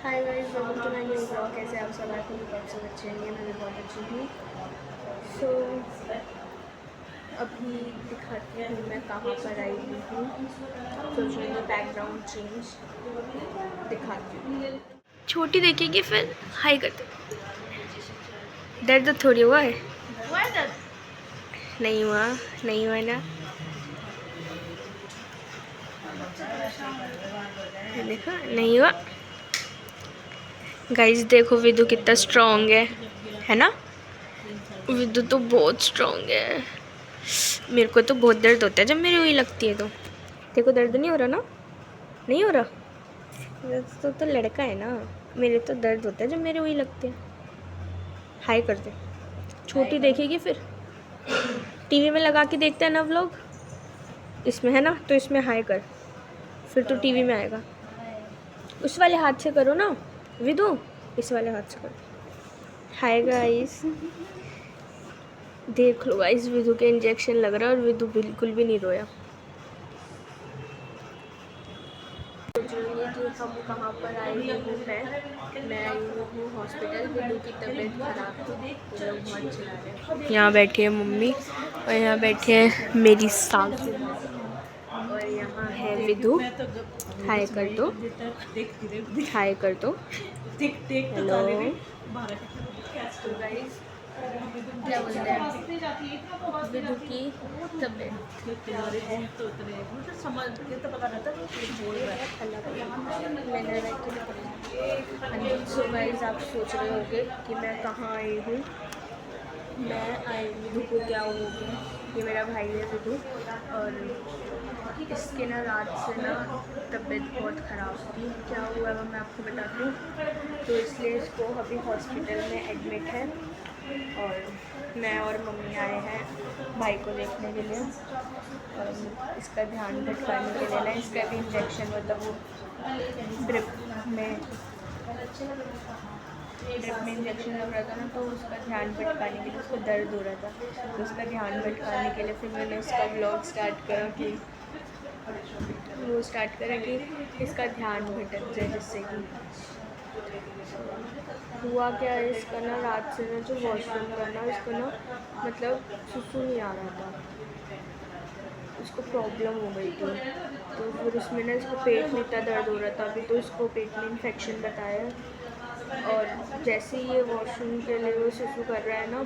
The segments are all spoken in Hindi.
Hi guys, welcome to my new blog. कैसे आप सब? आपको भी बहुत सब अच्छे होंगे। मैं भी बहुत अच्छी हूँ। सो अभी दिखाती हूँ मैं कहाँ पर आई हुई हूँ। सोच रही हूँ बैकग्राउंड चेंज दिखाती हूँ। छोटी देखेगी फिर हाई करते। दर्द थोड़ी हुआ है? नहीं हुआ, नहीं हुआ ना। देखो नहीं हुआ। गाइस देखो विदु कितना स्ट्रॉन्ग है ना? विदु तो बहुत स्ट्रॉन्ग है। मेरे को तो बहुत दर्द होता है जब मेरी हुई लगती है तो। देखो दर्द नहीं हो रहा ना? नहीं हो रहा तो लड़का है ना। मेरे तो दर्द होता है जब मेरी हुई लगती है। हाई करते। छोटी देखेगी फिर। टीवी में लगा के देखते हैं ना व्लॉग, इसमें है ना, तो इसमें हाई कर, फिर तो टीवी में आएगा। उस वाले हाथ से करो ना विदु, इस वाले हाथ से करो। हाय गाइस, देख लो गाइस, विदु के इंजेक्शन लग रहा है और विदु बिल्कुल भी नहीं रोया। सोच रही है कि हम कहाँ पर आए हुए हैं। मैं आई हुई हूँ हॉस्पिटल। विदु की तबीयत खराब थी, वो लोग बहुत चिल्ला रहे हैं। यहाँ बैठी है मम्मी और यहाँ बैठे हैं मेरी सासू और यहाँ है विदु। हाय कर दो, हाय कर दो। हेलो गाइस, क्या बोलते हैं, विदु की तबीयत खराब है। सो गाइस, आप सोच रहे होंगे कि मैं कहाँ आई हूँ। मैं आई, विदु को क्या हो गया? ये मेरा भाई है विदु, और इसके ना रात से ना तबीयत बहुत ख़राब थी। क्या हुआ वो मैं आपको बताती हूँ। तो इसलिए इसको अभी हॉस्पिटल में एडमिट है और मैं और मम्मी आए हैं भाई को देखने के लिए और इसका ध्यान भटकाने के लिए ना, इसका भी इंजेक्शन मतलब वो ड्रिप में इंजेक्शन लग रहा था ना, तो उसका ध्यान भटकाने के लिए, उसको दर्द हो रहा था तो उसका ध्यान भटकाने के लिए फिर मैंने उसका व्लॉग स्टार्ट करा कि इसका ध्यान भटक जाए, जिससे कि हुआ क्या है इसका ना, रात से ना जो वॉशरूम था ना, इसको ना मतलब सुसु नहीं आ रहा था, उसको प्रॉब्लम हो गई थी। तो फिर उसमें ना इसको पेट में इतना दर्द हो रहा था। अभी तो इसको पेट में इन्फेक्शन बताया और जैसे ही ये वॉशरूम के लिए वो सुसु कर रहा है ना,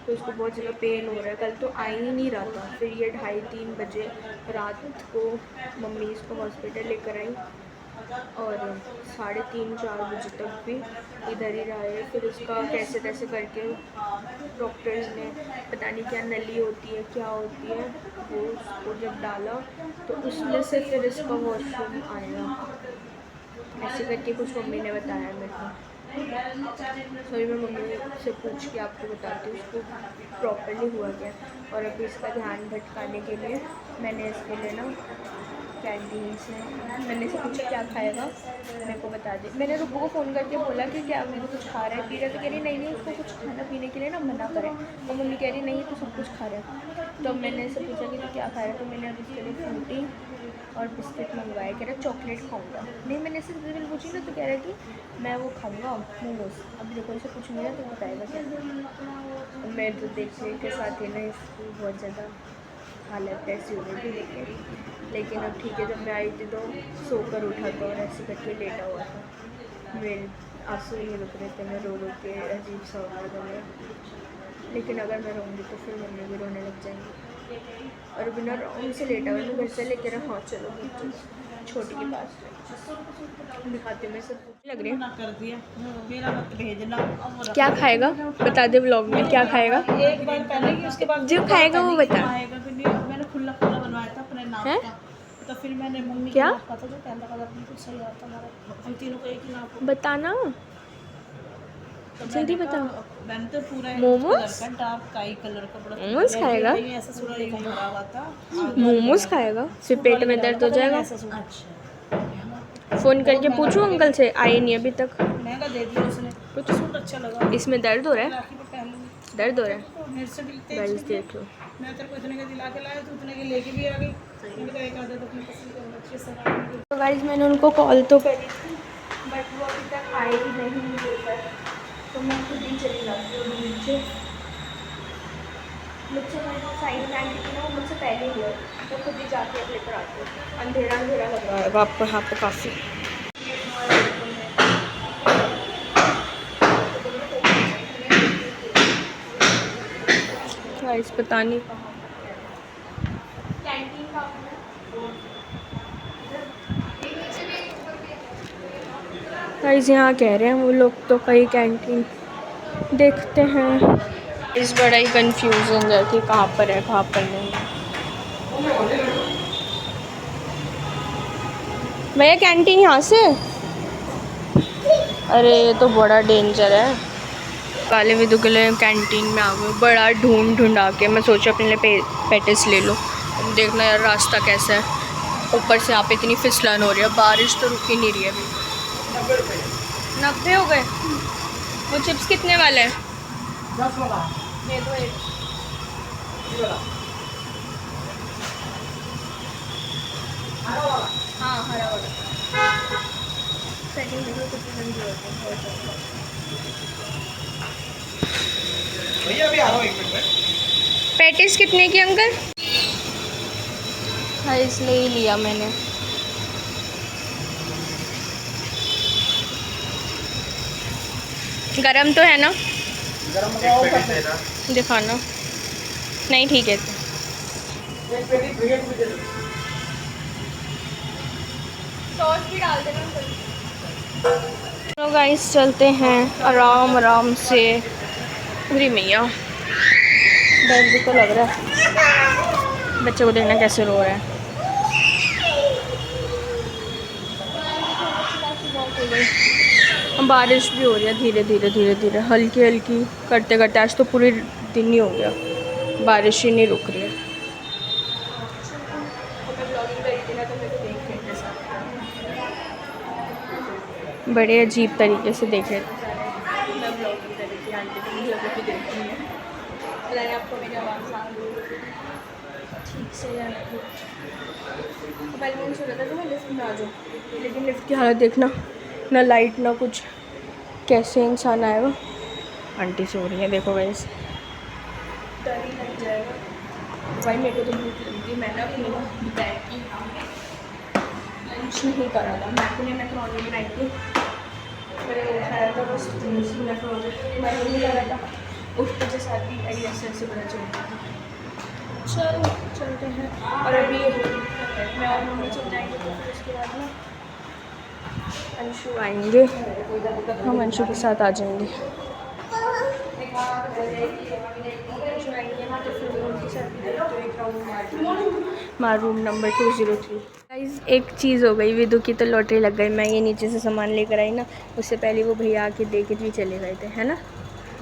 तो उसको बहुत ज़्यादा पेन हो रहा है। कल तो आ ही नहीं रहा था। फिर ये 2:30-3 बजे रात को मम्मी इसको हॉस्पिटल लेकर आई और 3:30-4 बजे तक भी इधर ही रहा है। फिर उसका कैसे तैसे करके डॉक्टर्स ने पता नहीं क्या नली होती है, क्या होती है, वो उसको जब डाला तो उसमें से फिर इसका वॉशरूम आया। ऐसे करके कुछ मम्मी ने बताया मेरे को। सॉरी, मैं मम्मी से पूछ के आपको बताती हूँ उसको प्रॉपरली हुआ क्या। और अभी इसका ध्यान भटकाने के लिए मैंने इसके लिए ना कैंटीन से मैंने से पूछा क्या खाएगा, मेरे को बता दे। मैंने रुबू को फ़ोन करके बोला कि क्या मेरे कुछ खा रहा है पी रहा है, तो कह रही नहीं उसको कुछ खाना पीने के लिए ना मना करें। तो मम्मी कह रही नहीं तो सब कुछ खा रहा है। तो मैंने इससे पूछा कि तो क्या खा रहा है, तो मैंने अभी इसके लिए फ्रूटी और बिस्किट मंगवाए। कह रहा चॉकलेट खाऊंगा। नहीं, मैंने इससे बिल्कुल पूछी ना, तो कह रहा कि मैं वो खाऊंगा मोमोज। अभी देखो इसे कुछ नहीं है तो बताएगा क्या। मैं तो देखने के साथ ही ना इसकी बहुत ज़्यादा हालत ऐसी हो गई थी। लेकिन अब ठीक है, जब मैं आई थी तो सोकर उठा था और ऐसे करके लेटा हुआ था। मेरे आंसू नहीं रुक रहे थे, मैं रो रो के अजीब सा हो रहा था मेरा। लेकिन अगर मैं रोऊंगी तो फिर मम्मी भी रोने लग जाएंगी। और बिना आराम से लेटा हुआ मैं घर से लेके रहा। हाँ चलो छोटी के पास दिखाती हूँ। मैं सब लग रही है कर दिया मेरा मत भेजना। क्या खाएगा बता दे ब्लॉग में, क्या खाएगा एक बार पहले की उसके बाद जो खाएगा वो बता। खाएगा कि नहीं। मैंने खुला खुला बनवाया था अपने नाप है का, तो फिर मैंने मम्मी के क्या नाप का था जो पहला वाला बिल्कुल सही आता हमारा, हम तीनों का एक ही नाप। बताना, तो जल्दी बता। मैंने तो पूरा मोमोज, डार्क काई कलर का बड़ा मोमोज खाएगा, ऐसा सूट देखा भरा हुआ था। मोमोज खाएगा, फिर पेट में दर्द हो जाएगा। अच्छा, फ़ोन करके पूछूं अंकल से, आए नहीं अभी तक। महंगा दे दिया उसने, कुछ सूट अच्छा लगा। इसमें दर्द हो रहा है, राखी पे पहनूंगी। दर्द हो रहा है। मेरे से मिलते गाइस देख लो। मैं तेरे को इतने के दिला के लाया तो उतने के लेके भी आ गई। मैंने कहा एक आधा तो अपनी पसंद के अच्छे से। तो गाइस मैंने उनको कॉल तो करी थी बट वो अभी तक आए ही नहीं लेकर, तो मैं खुद ही चली जाती हूँ नीचे। मुझसे मेरे साइड में आंटी थी ना, वो मुझसे पहले ही है, तो खुद ही जाके अब लेकर आती हूँ। अंधेरा अंधेरा लग रहा है आपको यहाँ पे काफ़ी। गाइस पता नहीं कैंटीन का गाइस यहाँ कह रहे हैं वो लोग तो कई कैंटीन, देखते हैं। इस बड़ा ही कंफ्यूजन है कि कहाँ पर है कहाँ पर नहीं। भैया कैंटीन यहाँ से? अरे ये तो बड़ा डेंजर है। काले विदु के लिए कैंटीन में आ गए, बड़ा ढूंढा के। मैं सोचा अपने लिए पेटिस ले लो। अब देखना यार रास्ता कैसा है, ऊपर से यहाँ पे इतनी फिसलन हो रही है, बारिश तो रुक ही नहीं रही है अभी। 90 हो गए। वो चिप्स कितने वाले हैं? 10 वाला दे दो एक। हाँ हरा वाला। सेकंड में कुछ जल्दी होते हैं। भैया अभी आ रहा हूँ 1 मिनट में। पैटिस कितने की अंकल? हाँ इसलिए ही लिया मैंने। गरम तो है ना? गरम का और करते हैं। दिखाना। नहीं ठीक है। एक पैकेट भैया को भी दे दो। सॉस भी डाल देना। चलो गाइस चलते हैं आराम आराम से। अरे मैया डर भी तो लग रहा है। बच्चे को देखना कैसे रो रहा है। बारिश भी हो रही है धीरे धीरे हल्की हल्की करते करते। आज तो पूरे दिन ही हो गया, बारिश ही नहीं रुक रही है। बड़े अजीब तरीके से देख रहे थे। आपको मेरी आवाज़ ठीक से पहले मैंने सोचा था कि मैं लिफ्ट में आ जाऊँ, लेकिन लिफ्ट की हालत देखना, ना लाइट ना कुछ, कैसे इंसान आएगा। आंटी सो रही है देखो वैसे, डर ही लग जाएगा भाई। मेरे को तो भूख लगी थी, मैंने अपनी दोपहर की लंच नहीं करा था। मैंने मैक्रोनी बनाई थी, मैंने वो खाया था बस। मैक्रोनी मैंने नहीं करा था, उसके के साथ भी ऐसे पता चलता था। चलो चलते हैं। और अभी मैं और मम्मी चल जाएंगे, तो फिर उसके बाद ना अंशु आएंगे, हम अंशु के साथ आ जाएंगे। हमारा रूम नंबर 203। गाइस एक चीज़ हो गई, विदु की तो लॉटरी लग गई। मैं ये नीचे से सामान लेकर आई ना, उससे पहले वो भैया आके दे के भी चले गए थे, है ना।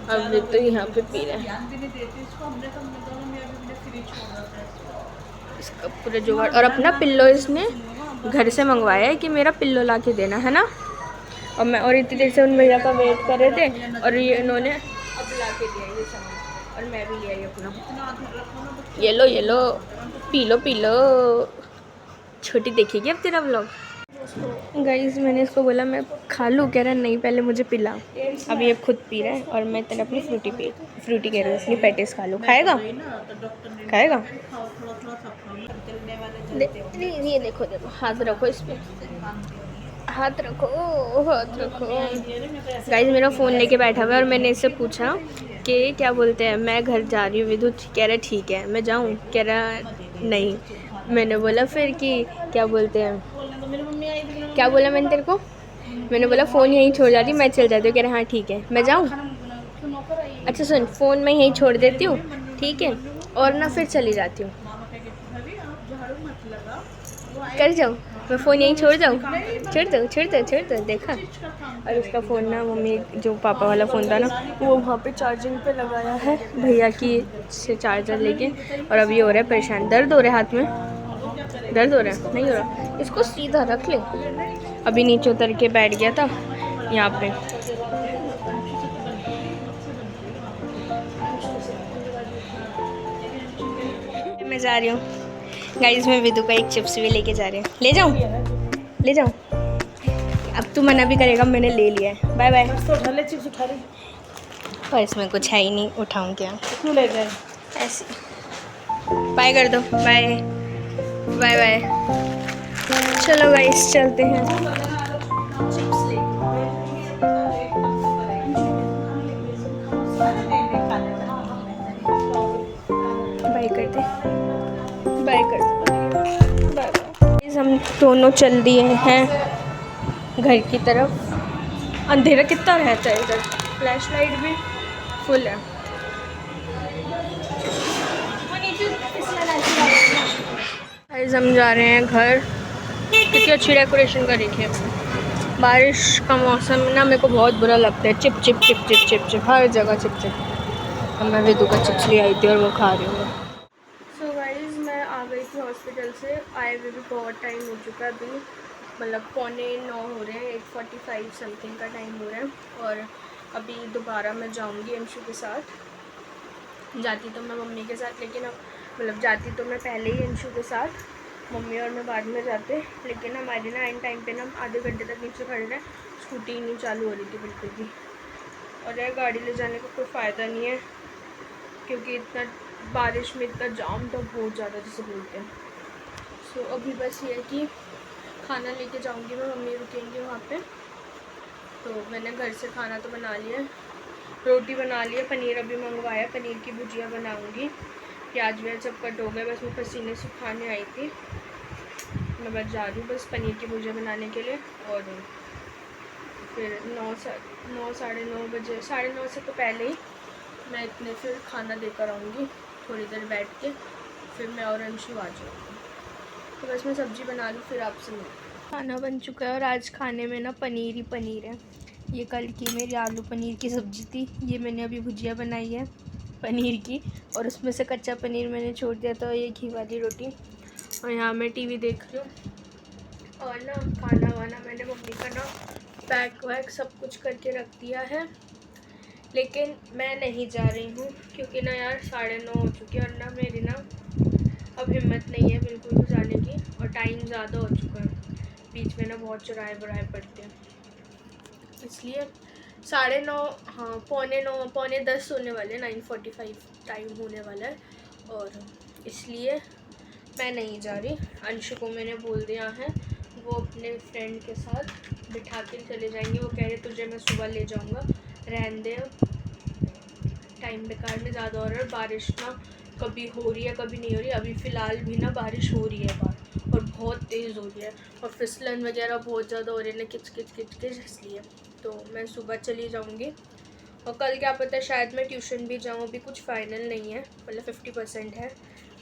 अब तो यहाँ पे पी रहे हैं इसका पूरा जुगाड़। और अपना पिल्लो इसने घर से मंगवाया है कि मेरा पिल्लो ला के देना, है ना। और मैं और इतनी देर से उन भैया का वेट कर रहे थे, और ये इन्होंने अब ला के दिया ये सामान। और मैं भी ले आई अपना। ये लो पी लो। छोटी देखेगी अब तेरा व्लॉग। गाइस मैंने इसको बोला मैं खा लूँ, कह रहा नहीं पहले मुझे पिला। अब ये खुद पी रहा है, और मैं तेरा अपनी फ्रूटी कह रही हूँ, अपनी पैटिस खा लूँ। खाएगा ये देखो हाथ रखो इस पर, हाथ रखो। गाइस मेरा फ़ोन लेके बैठा हुआ है, और मैंने इससे पूछा कि क्या बोलते हैं मैं घर जा रही हूँ विदु। कह रहा ठीक है मैं जाऊँ, कह रहा नहीं। मैंने बोला फिर कि क्या बोलते हैं, क्या बोला मैंने तेरे को, मैंने बोला फ़ोन यहीं छोड़ जाती हूँ, मैं चल जाती हूँ। कह रहा हाँ ठीक है मैं जाऊँ। अच्छा सुन, फ़ोन मैं यहीं छोड़ देती हूँ ठीक है, और ना फिर चली जाती हूँ। कर जाऊँ मैं, फ़ोन यहीं छोड़ दो देखा। और उसका फ़ोन ना मम्मी जो पापा वाला फ़ोन था ना, वो वहाँ पे चार्जिंग पे लगाया है भैया की से चार्जर लेके। और अभी हो रहा है परेशान, दर्द हो रहा है हाथ में, दर्द हो रहा है नहीं हो रहा। इसको सीधा रख ले। अभी नीचे उतर के बैठ गया था यहाँ पे। मैं जा रही हूँ गाइस, मैं विदु का एक चिप्स भी लेके जा रही हूँ। ले जाऊँ अब तू मना भी करेगा, मैंने ले लिया है। Bye bye. बस तो उठा ले, चिप्स उठा ले। और इसमें कुछ है ही नहीं, उठाऊँ क्या? क्यों ले गए? ऐसे बाय कर दो। Bye bye bye. चलो गाइस चलते हैं। चिप्स ले बाय कर दे, बाय कर दे, बाय बाय। हम दोनों चल दिए हैं घर की तरफ। अंधेरा कितना रहता है इधर, फ्लैश लाइट भी फुल है। गाइस हम जा रहे हैं घर। कितनी अच्छी डेकोरेशन कर रखी है। बारिश का मौसम ना मेरे को बहुत बुरा लगता है। Chip chip chip chip chip chip हर जगह चिप चिप। अब मैं विदु का चिप्स ले आई थी और वो खा रही हूँ। सो गाइस मैं आ गई थी हॉस्पिटल से। आए हुए भी बहुत टाइम हो चुका है अभी, मतलब 8:45 हो रहे हैं, 8:45 समथिंग का टाइम हो रहा है। और अभी दोबारा मैं जाऊँगी अंशु के साथ। जाती तो मैं मम्मी के साथ, लेकिन अब मतलब जाती तो मैं पहले ही अंशु के साथ, मम्मी और मैं बाद में जाते। लेकिन हमारी ना एंड टाइम पे ना आधे घंटे तक नीचे खड़े रहे, स्कूटी नहीं चालू हो रही थी बिल्कुल भी। और यार गाड़ी ले जाने का कोई फ़ायदा नहीं है, क्योंकि इतना बारिश में इतना जाम तो बहुत ज़्यादा जिसे बोलते हैं। सो अभी बस ये है कि खाना लेके जाऊँगी मैं, मम्मी रुकेंगी वहाँ पे। तो मैंने घर से खाना तो बना लिया, रोटी बना ली है, पनीर अभी मंगवाया, पनीर की भुजिया बनाऊँगी। प्याज व्याज सब कट हो गए, बस मैं पसीने सुखाने आई थी। मैं बस जा रही हूँ बस पनीर की भुजिया बनाने के लिए। और फिर 9 साढ़े 9 बजे, 9:30 से तो पहले ही मैं इतने फिर खाना देकर आऊँगी। थोड़ी देर बैठ के फिर मैं और अंशु आ जाऊँगी। तो बस मैं सब्ज़ी बना लूँ फिर आपसे मिलूँ। खाना बन चुका है और आज खाने में ना पनीर ही पनीर है। ये कल की मेरी आलू पनीर की सब्ज़ी थी, ये मैंने अभी भुजिया बनाई है पनीर की, और उसमें से कच्चा पनीर मैंने छोड़ दिया था। ये घी वाली रोटी, और यहाँ मैं टीवी देख रही हूँ। और ना खाना वाना मैंने मम्मी का ना पैक वैक सब कुछ करके रख दिया है, लेकिन मैं नहीं जा रही हूँ क्योंकि ना यार 9:30 हो चुके हैं और ना मेरी ना अब हिम्मत नहीं है बिल्कुल भी जाने की, और टाइम ज़्यादा हो चुका है। बीच में ना बहुत चौराहे बराहे पड़ते हैं, इसलिए 9:30, हाँ 9:45 9:45 होने वाले, 9:45 टाइम होने वाला है। और इसलिए मैं नहीं जा रही। अंशु को मैंने बोल दिया है, वो अपने फ्रेंड के साथ बिठा के चले जाएंगे। वो कह रहे तुझे मैं सुबह ले जाऊंगा, रहने दे, टाइम बेकार में ज़्यादा हो रहा है। बारिश ना कभी हो रही है कभी नहीं हो रही। अभी फ़िलहाल भी ना बारिश हो रही है बाहर, और बहुत तेज़ हो रही है, और फिसलन वगैरह बहुत ज़्यादा हो रही है ना, किच किच किच किच, इसलिए तो मैं सुबह चली जाऊँगी। और कल क्या पता शायद मैं ट्यूशन भी जाऊँ, अभी कुछ फ़ाइनल नहीं है, मतलब 50% है,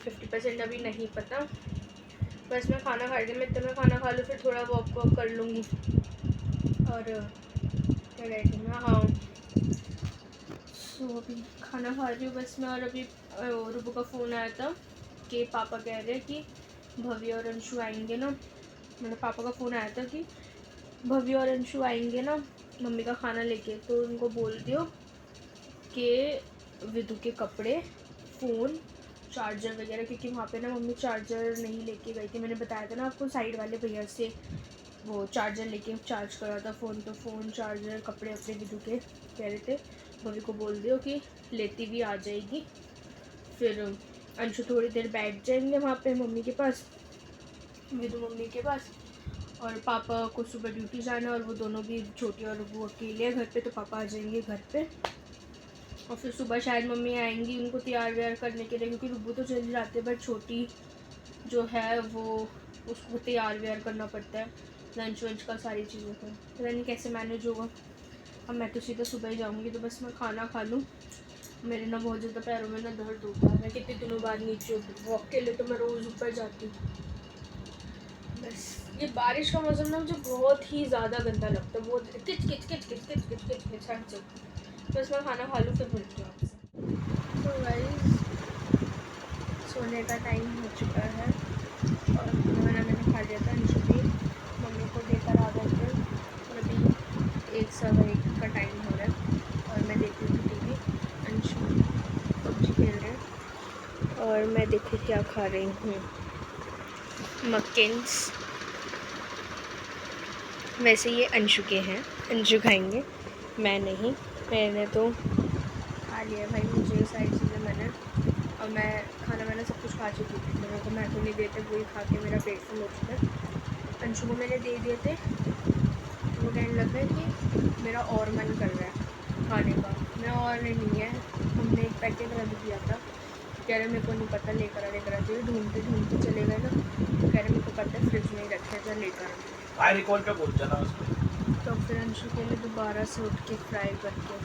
50% अभी नहीं पता। बस मैं खाना खा रही थी, मैं इतना मैं खाना खा लूँ फिर थोड़ा वॉक कर लूँगी। और क्या कहती हूँ मैं, हाँ सो अभी खाना खा रही हूँ बस मैं। और अभी रुबू का फ़ोन आया था कि पापा कह रहे हैं कि भव्य और अंशु आएंगे ना, मतलब पापा का फ़ोन आया था कि भव्य और अंशु आएंगे ना मम्मी का खाना लेके, तो उनको बोल दियो कि विदु के कपड़े, फ़ोन, चार्जर वगैरह, क्योंकि वहाँ पे ना मम्मी चार्जर नहीं लेके गई थी। मैंने बताया था ना आपको, साइड वाले भैया से वो चार्जर लेके चार्ज करा था फ़ोन, तो फ़ोन चार्जर कपड़े अपने विदु के कह रहे थे भव्य को बोल दियो कि लेती भी आ जाएगी। फिर अंशु थोड़ी देर बैठ जाएंगे वहाँ पे मम्मी के पास, विदु मम्मी के पास, और पापा को सुबह ड्यूटी जाना है, और वो दोनों भी, छोटी और वो अकेले है घर पे, तो पापा आ जाएंगे घर पे। और फिर सुबह शायद मम्मी आएंगी उनको तैयार व्यार करने के लिए, क्योंकि रुबू तो चली जाती है, बट छोटी जो है वो, उसको तैयार व्यार करना पड़ता है, लंच वंच का, सारी चीज़ों का, पता नहीं कैसे मैनेज होगा। अब मैं तो सीधा सुबह ही जाऊँगी, तो बस मैं खाना खा लूँ। मेरे ना बहुत ज़्यादा पैरों में ना दर्द होता है, मैं कितने दिनों बाद नीचे वॉक के लिए तो मैं रोज़ ऊपर जाती हूँ। बस ये बारिश का मौसम ना मुझे बहुत ही ज़्यादा गंदा लगता है, बहुत किच किच किच किच किच किच किच किच हर जगह। बस मैं खाना खा लूँ फिर मिलती हूँ आपसे। तो गाइस सोने का टाइम हो चुका है, और खाना मैंने खा लिया था, अंशु भी मम्मी को देकर आ गए थे, और अभी 1 सवा 1 का टाइम हो रहा है, और मैं देख रही थी टीवी, अंशु पबजी खेल रहे हैं, और मैं देखो क्या खा रही हूँ, मक्केन्स वैसे ये अंशु के हैं, अंशु खाएंगे, मैं नहीं। मैंने तो खा लिया भाई, मुझे सारी चीज़ें मैंने, और मैंने सब कुछ खा चुकी थी, मेरे को मैंने नहीं देते, वही खा के मेरा पेट फुल हो चुका है। अंशु को मैंने दे दिए थे, तो वो कहने लगा कि मेरा और मन कर रहा है खाने का। मैं और नहीं है, हमने एक पैकेट रख दिया था, कह रहे मेरे को नहीं पता, लेकर आ चाहिए, ढूंढते चले गए ना, कह रहे मेरे को पता है फ्रिज में ही रखे थे, लेकर आ। आई रिकॉल पे पहुंच जाना उसको। तो फिर अंशु के लिए दोबारा से उठ के फ्राई करके,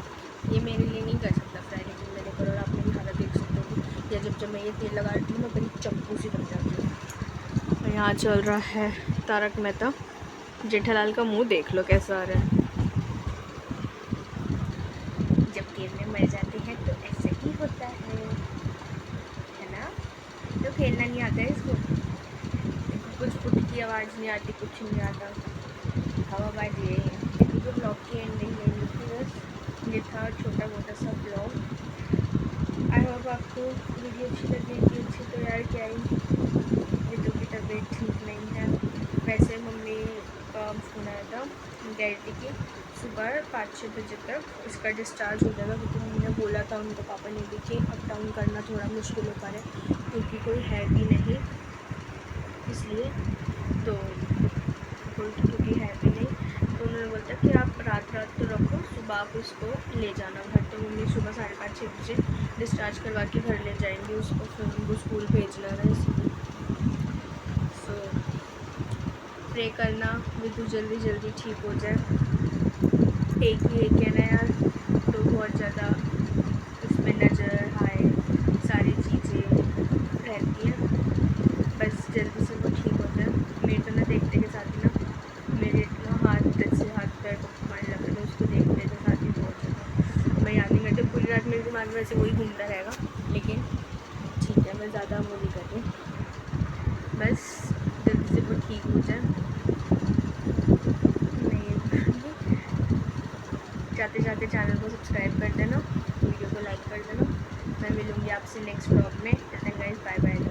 ये मेरे लिए नहीं कर सकता फ्राई, लेकिन मेरे को, और आप मेरी हालत देख सकते हो, या जब मैं ये तेल लगा रही हूँ मैं बड़ी चंपू सी बन जाती हूँ। और यहाँ चल रहा है तारक मेहता, जेठालाल का मुंह देख लो कैसा आ रहा है। जब खेलने मर जाते हैं तो ऐसे ही होता है ना। तो खेलना नहीं आता है इसको, कुछ फुट की आवाज़ नहीं आती, कुछ नहीं आता, हवाबाजी ये है। तो ब्लॉग की एंडिंग ले ली थी, बस ये था छोटा मोटा सा ब्लॉग। आई होप आपको वीडियो अच्छी लगेगी, अच्छी तो यार क्या ही, ये तो की तबीयत ठीक नहीं है। वैसे मम्मी का फ़ोन आया था, कह रही थी कि सुबह 5-6 बजे तक इसका डिस्चार्ज हो जाएगा, क्योंकि मम्मी ने बोला था उनको, पापा ने भी, कि अप डाउन करना थोड़ा मुश्किल होता है, क्योंकि कोई है भी नहीं, इसलिए तो क्योंकि है भी नहीं, तो उन्होंने बोलता कि आप रात तो रखो, सुबह आप इसको ले जाना घर। तो मम्मी सुबह 5:30-6 बजे डिस्चार्ज करवा के घर ले जाएंगे उसको, फिर उनको स्कूल भेजना है, इसलिए सो प्रे करना विदु जल्दी ठीक हो जाए। एक है ना यार, तो बहुत ज़्यादा उसमें नज़र हाय सारी चीज़ें रहती हैं, बस जल्दी से वो ठीक हो जाए। मेरे तो ना देखते के साथ ही ना मेरे इतना हाथ पैर को मारने लग रहे, उसको देखते के साथ ही बहुत ज़्यादा मैं याद नहीं करती, पूरी रात मेरे दिमाग में वैसे वही घूमता रहेगा, लेकिन ठीक है, मैं ज़्यादा वो नहीं कर रही, बस जल्दी से वो ठीक हो जाए। जाते जाते चैनल को सब्सक्राइब कर देना, वीडियो को लाइक कर देना। मैं मिलूँगी आपसे नेक्स्ट व्लॉग में। Guys bye bye.